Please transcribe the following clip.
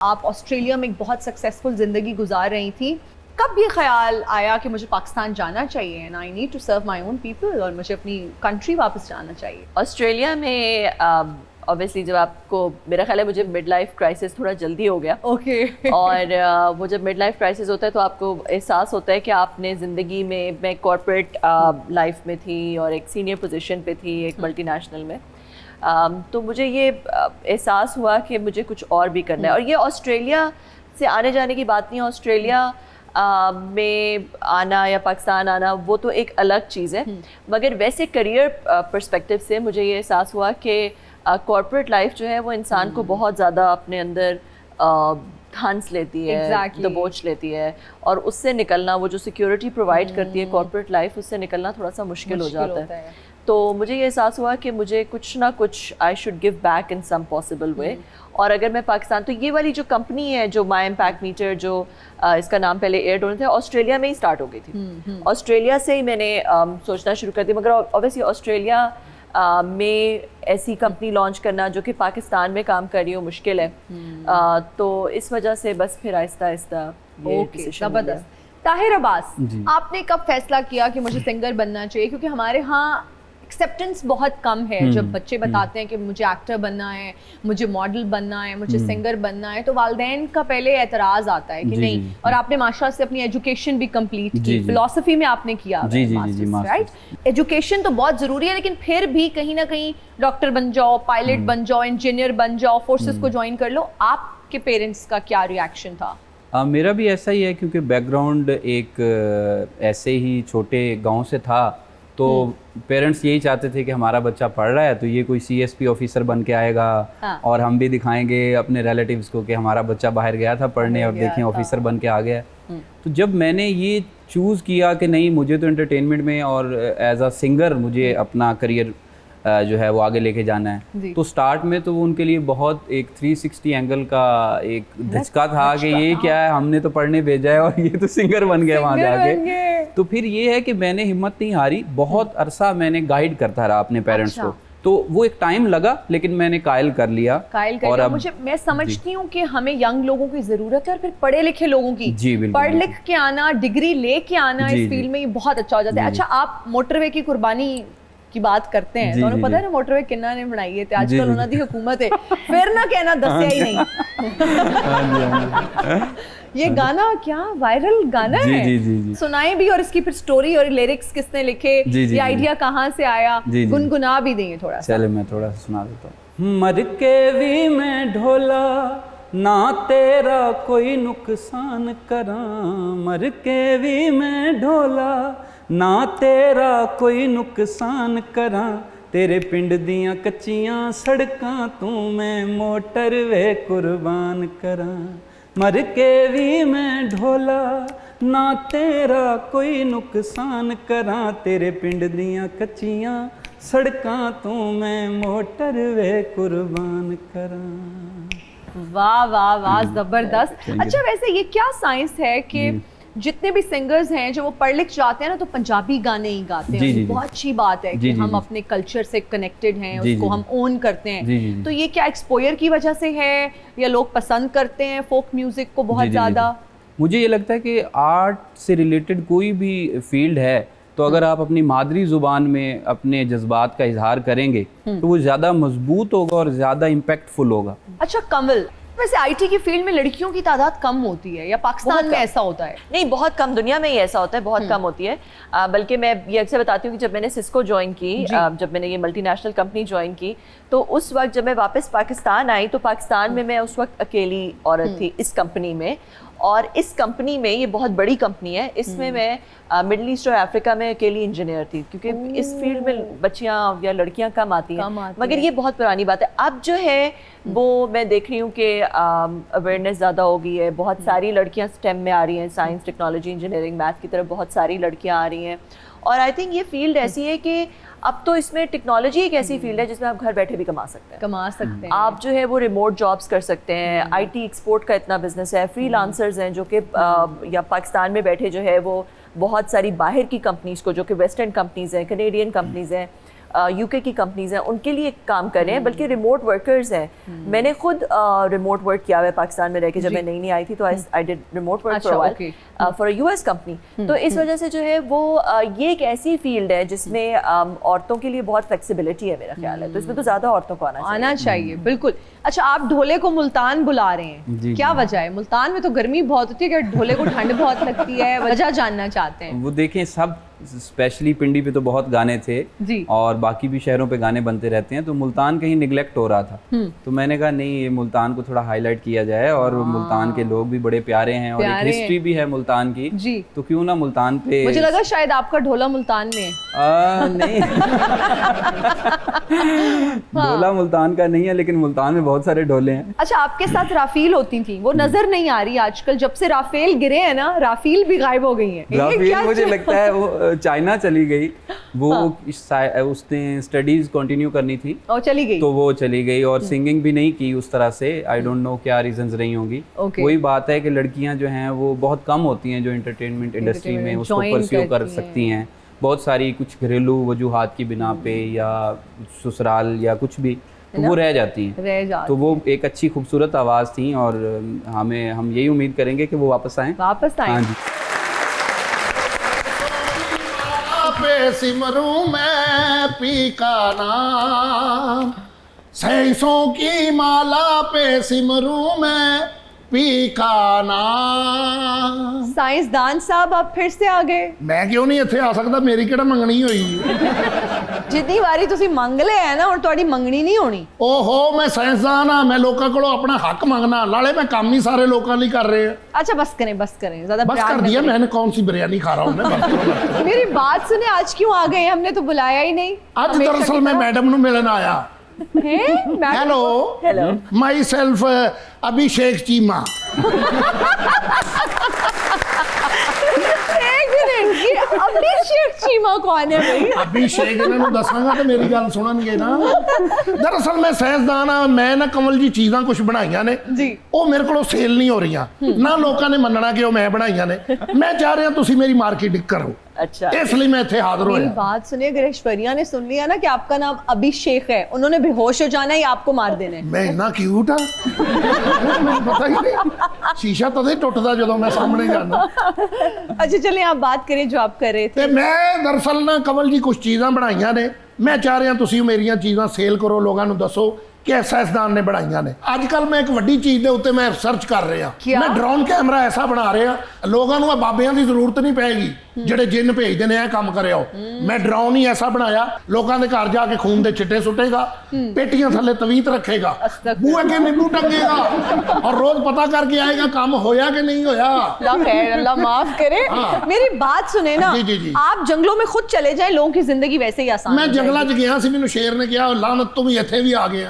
आप ऑस्ट्रेलिया में एक बहुत सक्सेसफुल ज़िंदगी गुजार रही थी, कब ये ख्याल आया कि मुझे पाकिस्तान जाना चाहिए and I need to serve my own people और मुझे अपनी कंट्री वापस जाना चाहिए? ऑस्ट्रेलिया में ऑब्वियसली जब आपको, मेरा ख्याल है मुझे मिड लाइफ क्राइसिस थोड़ा जल्दी हो गया। ओके। और वो जब मिड लाइफ क्राइसिस होता है तो आपको एहसास होता है कि आपने ज़िंदगी में, मैं कॉर्पोरेट लाइफ में थी और एक सीनियर पोजीशन पे थी एक मल्टीनेशनल में, तो मुझे ये एहसास हुआ कि मुझे कुछ और भी करना है। और ये ऑस्ट्रेलिया से आने जाने की बात नहीं है, ऑस्ट्रेलिया में आना या पाकिस्तान आना वो तो एक अलग चीज़ है, मगर वैसे करियर पर्सपेक्टिव से मुझे ये एहसास हुआ कि कॉर्पोरेट लाइफ जो है वो इंसान को बहुत ज़्यादा अपने अंदर हंस लेती है, दबोच लेती है, और उससे निकलना, वो जो सिक्योरिटी प्रोवाइड करती है कॉर्पोरेट लाइफ, उससे निकलना थोड़ा सा मुश्किल हो जाता है। तो मुझे ये एहसास हुआ कि मुझे कुछ ना कुछ I should give back in some possible way. और अगर मैं पाकिस्तान, तो ये वाली जो कंपनी है जो माई इम्पैक्ट मीटर, जो इसका नाम पहले एयरडोन था, ऑस्ट्रेलिया में ही स्टार्ट हो गई थी। ऑस्ट्रेलिया से ही मैंने सोचना शुरू कर दिया, मगर ऑब्वियसली ऑस्ट्रेलिया में ऐसी कंपनी लॉन्च करना जो कि पाकिस्तान में काम कर रही हो मुश्किल है। तो इस वजह से बस फिर आहिस्ता आहिस्ता ये डिसीजन। जबरदस्त। ताहिर अब्बास, आपने कब फैसला किया कि मुझे सिंगर बनना चाहिए? क्योंकि हमारे यहाँ एक्सेप्टेंस बहुत कम है। जब बच्चे बताते हैं कि मुझे एक्टर बनना है, मुझे मॉडल बनना है, मुझे सिंगर बनना है, तो वालिदैन का पहले एतराज आता है कि नहीं। और आपने माशाल्लाह से अपनी एजुकेशन भी कंप्लीट की, फिलॉसफी में आपने किया, राइट? एजुकेशन तो बहुत ज़रूरी है, लेकिन फिर भी कहीं ना कहीं डॉक्टर बन जाओ, पायलट बन जाओ, इंजीनियर बन जाओ, फोर्सेस को ज्वाइन कर लो। आपके पेरेंट्स का क्या रिएक्शन था? मेरा भी ऐसा ही है, क्योंकि बैकग्राउंड एक ऐसे ही छोटे गांव से था, तो पेरेंट्स यही चाहते थे कि हमारा बच्चा पढ़ रहा है तो ये कोई CSP ऑफिसर बन के आएगा। और हम भी दिखाएंगे अपने रिलेटिव्स को कि हमारा बच्चा बाहर गया था पढ़ने और देखें ऑफिसर बन के आ गया। तो जब मैंने ये चूज़ किया कि नहीं, मुझे तो एंटरटेनमेंट में और एज अ सिंगर मुझे अपना करियर जो है वो आगे लेके जाना है, तो स्टार्ट में तो वो उनके लिए बहुत एक 360 एंगल का एक धचका था कि ये क्या है, हमने तो पढ़ने भेजा है और ये तो सिंगर बन गया वहाँ जाके। तो फिर ये है कि मैंने हिम्मत नहीं हारी, बहुत अरसा मैंने गाइड करता रहा अपने पेरेंट्स को। तो वो एक टाइम लगा, लेकिन मैंने कायल कर लिया। और अब मैं समझती हूँ कि हमें यंग लोगों की जरूरत है और फिर पढ़े लिखे लोगों की। जी बिल्कुल। पढ़ लिख के आना, डिग्री लेके आना इस फील्ड में, ये बहुत अच्छा हो जाता है। अच्छा, आप मोटरवे की कुर्बानी की बात करते हैं, तो पता है ना मोटरवे किन्ना ने बनाई है, आजकल उन्होंने दी हुकूमत है, फिर ना कहना दसिया ही नहीं। ये गाना क्या वायरल गाना है? जी। सुनाए भी, और इसकी फिर स्टोरी और लिरिक्स किसने लिखे, ये आइडिया कहाँ से आया, गुनगुना भी देंगे थोड़ा सा। चले मैं थोड़ा सा सुना देता हूँ। मर के भी मैं ढोला, ना तेरा कोई नुकसान करा, मर के भी मैं ढोला, ना तेरा कोई नुकसान करा, तेरे पिंड दियां कच्चियां सड़कां तू मैं मोटरवे कुर्बान करा, मर के भी मैं ढोला, ना तेरा कोई नुकसान करा, तेरे पिंड दियां कच्चियां सड़कां तू मैं मोटरवे कुर्बान करा। वाह वाह वाह, जबरदस्त। अच्छा, वैसे ये क्या साइंस है कि जितने भी सिंगर्स हैं जो वो पढ़ लिख जाते हैं ना, तो पंजाबी गाने ही गाते हैं? बहुत अच्छी बात है कि हम अपने कल्चर से कनेक्टेड हैं, उसको हम ओन करते हैं। तो ये क्या एक्सपोजर की वजह से है या लोग पसंद करते हैं फोक म्यूजिक को बहुत ज़्यादा? मुझे ये लगता है कि आर्ट से रिलेटेड कोई भी फील्ड है, तो अगर आप अपनी मादरी ज़ुबान में अपने जज्बात का इजहार करेंगे तो वो ज़्यादा मजबूत होगा और ज़्यादा इम्पैक्टफुल होगा। अच्छा कमल, वैसे IT की फील्ड में लड़कियों की तादाद कम होती है या पाकिस्तान में ऐसा होता है? नहीं, बहुत कम, दुनिया में ही ऐसा होता है, बहुत कम होती है। बल्कि मैं ये अक्सर बताती हूँ कि जब मैंने सिस्को ज्वाइन की, जब मैंने ये मल्टीनेशनल कंपनी ज्वाइन की, तो उस वक्त जब मैं वापस पाकिस्तान आई, तो पाकिस्तान में मैं उस वक्त अकेली औरत थी इस कंपनी में। और इस कंपनी में, ये बहुत बड़ी कंपनी है, इसमें मैं मिडल ईस्ट और अफ्रीका में अकेली इंजीनियर थी, क्योंकि इस फील्ड में बच्चियां या लड़कियां कम आती हैं। मगर ये बहुत पुरानी बात है। अब जो है वो मैं देख रही हूँ कि अवेयरनेस ज़्यादा हो गई है, बहुत सारी लड़कियां स्टेम में आ रही हैं, साइंस, टेक्नोलॉजी, इंजीनियरिंग, मैथ की तरफ बहुत सारी लड़कियां आ रही हैं। और आई थिंक ये फील्ड ऐसी है कि अब तो इसमें टेक्नोलॉजी एक ऐसी फील्ड है जिसमें आप घर बैठे भी कमा सकते हैं। आप जो है वो रिमोट जॉब्स कर सकते हैं। IT एक्सपोर्ट का इतना बिजनेस है, फ्रीलांसर्स हैं जो कि या पाकिस्तान में बैठे जो है वो बहुत सारी बाहर की कंपनीज को, जो कि वेस्टर्न कंपनीज हैं, कनेडियन कंपनीज हैं, यूके की कंपनीज हैं उनके लिए काम कर रहे हैं, बल्कि रिमोट वर्कर्स हैं। मैंने खुद रिमोट वर्क किया हुआ है पाकिस्तान में रह के, जब मैं नई आई थी तो I did remote work for a US company. तो इस वजह से जो है वो ये एक ऐसी फील्ड है जिसमें औरतों के लिए बहुत फ्लेक्सिबिलिटी है मेरा ख्याल है, तो इसमें तो ज़्यादा औरतों को आना चाहिए। बिल्कुल। अच्छा, आप ढोले को मुल्तान बुला रहे हैं, क्या वजह है? मुल्तान में तो गर्मी बहुत होती है, क्या ढोले को ठंड बहुत लगती है? वजह जानना चाहते हैं। वो देखें, सब स्पेशली पिंडी पे तो बहुत गाने थे जी, और बाकी भी शहरों पे गाने बनते रहते हैं, तो मुल्तान कहीं निगलेक्ट हो रहा था। तो मैंने कहा नहीं, ये मुल्तान को थोड़ा हाईलाइट किया जाए, और मुल्तान के लोग भी बड़े प्यारे हैं और एक हिस्ट्री भी है मुल्तान की जी, तो क्यों ना मुल्तान पे। मुझे लगा शायद आपका ढोला मुल्तान में है। नहीं ढोला मुल्तान का नहीं है, लेकिन मुल्तान में बहुत सारे ढोले हैं। अच्छा, आपके साथ राफेल होती थी, वो नजर नहीं आ रही आजकल, जब से राफेल गिरे हैं ना, राफेल भी गायब हो गई हैं। राफेल मुझे लगता है वो चाइना चली गई, वो उसने स्टडीज कंटिन्यू करनी थी और चली गई, तो वो चली गई, और सिंगिंग भी नहीं की उस तरह से। आई डोंट नो क्या रीजंस रही होंगी। वही बात है कि लड़कियां जो हैं वो बहुत कम होती हैं जो एंटरटेनमेंट इंडस्ट्री में उसको परस्यू कर सकती हैं। बहुत सारी कुछ घरेलू वजूहात की बिना पे या ससुराल या कुछ भी, तो वो रह जाती हैं। तो वो एक अच्छी खूबसूरत आवाज़ थी, और हम यही उम्मीद करेंगे कि वो वापस आएँ। हाँ जी। पे सिमरूं मैं पी का नाम, सैसों की माला पे सिमरूं मैं पी का नाम। साइंसदान साहब आप फिर से आ गए। मैं क्यों नहीं ਇੱਥੇ ਆ ਸਕਦਾ, ਮੇਰੀ ਕਿਹੜਾ ਮੰਗਣੀ ਹੋਈ। ਜਿੰਨੀ ਵਾਰੀ ਤੁਸੀਂ ਮੰਗ ਲਿਆ ਹੈ ਨਾ, ਹੁਣ ਤੁਹਾਡੀ ਮੰਗਣੀ ਨਹੀਂ ਹੋਣੀ। ਓਹੋ, मैं साइंसदान हाँ, मैं लोगों कोलों अपना हक मंगना, नाले मैं काम ही सारे लोगों लिए कर रहे हैं। अच्छा बस करें, ज्यादा बस कर दिया मैंने, कौन सी बिरयानी खा रहा हूँ मैं। मेरी बात सुने, आज क्यों आ गए? हमने तो बुलाया ही नहीं। आज दरअसल मैं मैडम ਨੂੰ मिलन आया। हेलो, माई सेल्फ अभिषेक चीमा। अभिषेक चीमा कौन है भाई? अभिषेक इन्होंने दसांगा तो मेरी गल सुननगे ना। दरअसल मैं साइंसदान हाँ, मैं ना कमल जी चीज़ां कुछ बनाइयां ने जी, वो मेरे को सेल नहीं हो रही ना, लोगों ने मनना कि वो मैं बनाइयां ने। मैं चाह रहा तुसी मेरी मार्केटिंग करो। अच्छा, इसलिए मैं इत्थे हाजिर होया। मेरी बात सुनिए, अगर ऐश्वर्या ने सुन लिया ना कि आपका नाम अभिषेक है, उन्होंने बेहोश हो जाना है या आपको मार देना है। मैं इतना क्यूट हाँ, पता ही नहीं, शीशा तदे टुटदा जदों मैं सामने जाना। अच्छा चलिए, आप बात करें जो आप कर रहे थे। मैं दरअसल ना कमल जी कुछ चीज़ां बनाइयां ने, मैं चाह रहा तुसी मेरियां चीज़ां सेल करो, लोगों नूं दसो कि साइंसदान ने बनाइयां ने। अजकल मैं एक वड्डी चीज़ दे उत्ते मैं रिसर्च कर रहा, मैं ड्रोन कैमरा ऐसा बना रहा, लोगों नूं बाबियां दी जरूरत नहीं पैगी ਜਿਹੜੇ ਜਿੰਨ ਭੇਜਦੇ ਨੇ ਇਹ ਕੰਮ ਕਰਿਓ। मैं ड्रोन ही ऐसा बनाया, लोगों के घर जाके खून के छिट्टे सुटेगा, पेटियां थले तवीत रखेगा, बूहे के नींबू टंगेगा, और रोज पता करके आएगा काम होया कि नहीं होया। अल्लाह माफ करे। मेरी बात सुने ना, आप जंगलों में खुद चले जाएं, लोगों की जिंदगी वैसे ही आसान। मैं जंगलों च गया सी, मैनू शेर ने कहा लानत तुम इत्थे भी आ गया।